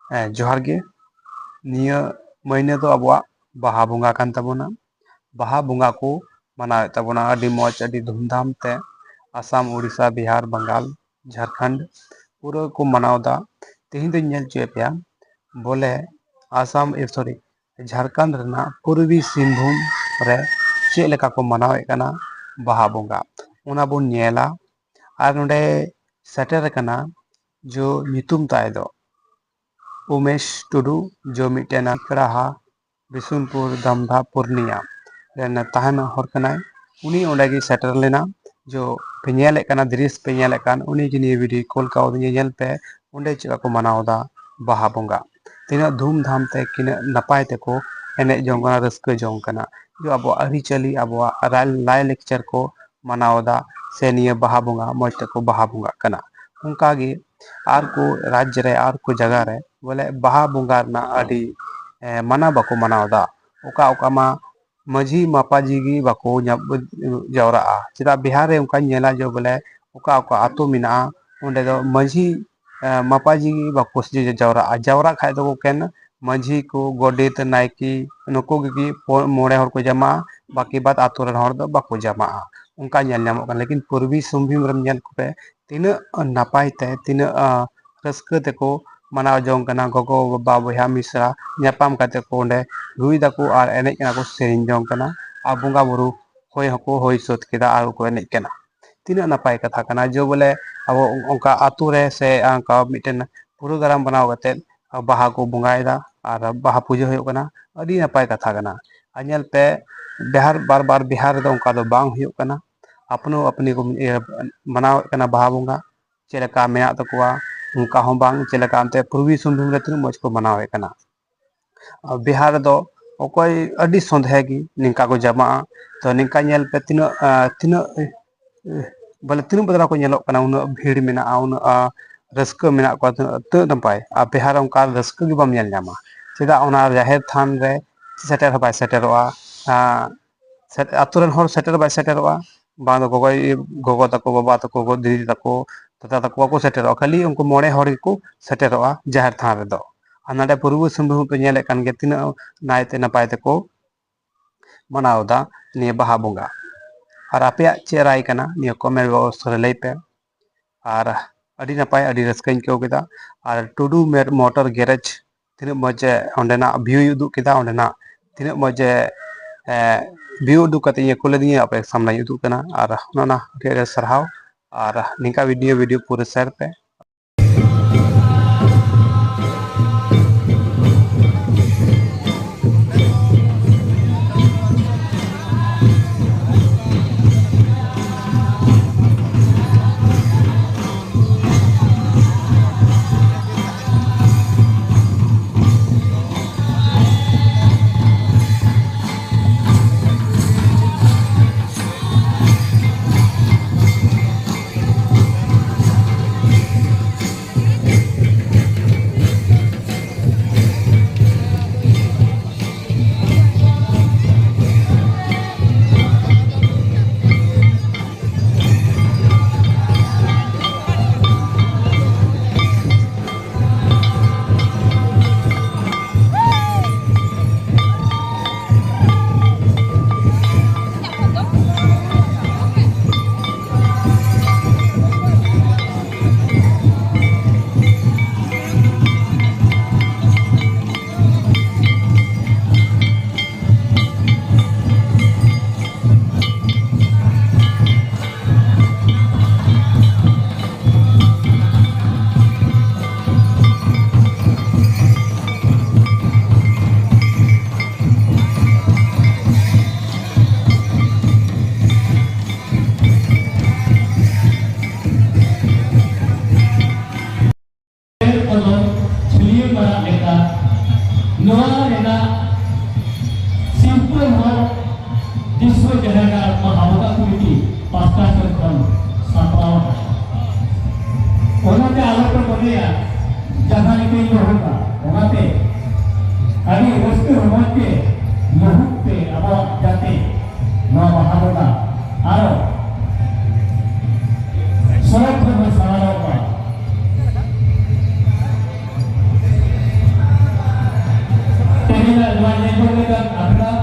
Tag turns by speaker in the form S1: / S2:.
S1: जोहार गे निया महीने तो अबुआ बाहा बुंगा कान तबोना बाहा बुंगा को मनावे तबोना अडी मौज अडी धूमधाम ते आसाम उड़ीसा बिहार बंगाल झारखंड पूरा को मनावदा तेहिं दो नेल चुए पे बोले आसाम सॉरी झारखंड रना पूर्वी सिंहभूम रे चे लेका को मनावे कना बाहा बुंगा उना बुन नेला आर नोडे सेटर कना जो नितुम ताय दो उमेश टुडू जो मिटेना कड़ाहा बिशुनपुर दमधा पूर्णिया रेन तहन हर कनाय उनी ओंडेगी सेटर लेना जो पे नेले कना दृश्य पे नेले कान उनी जिनी वीडियो कॉल का नेल पे ओंडे चेका को मनावदा बाहा बुंगा तीना धूमधाम ते किने नपाय ते को एने जोंगना रस्क जोंगना जो अब अरिचली अब लाय लेक्चर को मनावदा से निये बाहा बुंगा मौज ते को बाहा बुंगा कना उनकागी आर को राज्य रे आर को जगह रे बोले बाहा बुंगा ना अडी मना बाको मनावदा ओका ओका मा मजी मापाजी गी बाको जवरा चेदा बिहार रे उनका नेला जो बोले ओका ओका आतो मिना ओंडे दो मजी मापाजी गी बाको जवरा खाय दो केन मजी को गोडेत नायकी नुको गी मोड़े हर को जमा बाकी बात आतो रन हर दो बाको जमा उनका नेल नामो लेकिन पूर्वी सिंहभूम रम नेल को पे तीना नपाय ते तीना रस्क ते को मनाव जोंग कना गोगो बाबा बया मिश्रा न्यापाम काते को ओंडे रुई दाको आर एनेज कना को सेरिन जोंग कना आ बुंगा बुरु होय हको होय सोत केदा आर को एनेज कना तीना नपाय कथा कना जो बोले अब उनका आतु रे से अंका मिटेन प्रोग्राम बनाव कते बाहा को बुंगायदा आर बाहा पूजा होय कना अडी नपाय कथा कना अनेल पे बिहार बार बार बिहार दो उनका दो बांग होय कना अपनो अपनी को मनाव कना बाहा बुंगा चेलका मेना तकोआ उनका हम बांग चेलका अंते पूर्वी सिंहभूम रे तीन मौज को मनावे कना बिहार दो ओकोय अडी संधेगी निका को जमा तो निका नेल पे तीन तीन बोले तीन बदला को नेलो कना उन भीड़ मेना उन रस्क मेना को त नपाय आ बिहार उनका रस्क गी बम नेल न्यामा चेदा ओना जाहेर थान रे सेटर बाय सेटरोआ आतुरन हर सेटर बाय सेटरोआ बांग गोगोय गोगो तको बाबा तको गो दीदी तको तता तको को सेटरोआ खाली उनको मोड़े हर को सेटरोआ जाहेर थान रे दो नाडे पूर्वी सिंहभूम पे नेले कान गे तीना नायते नपाय तको मनावदा निये बाहा बुंगा और आपे चे राय कना निये कमेंट बॉक्स रे लई पे और अडी नपाय अडी रस्कइन को केदा और टुडू मोटर गैरेज तीना मजे ओंडेना व्यू उदु केदा ओंडेना तीना मजे व्यू उदु कते ये कोले दिए आपे सामने उदु कना और ओना रे सरहाव और निका वीडियो पूरे शेयर पे
S2: ᱱᱚᱣᱟ ᱧᱮᱞ ᱡᱚᱝ ᱞᱮᱠᱟᱱ ᱟᱠᱷᱲᱟ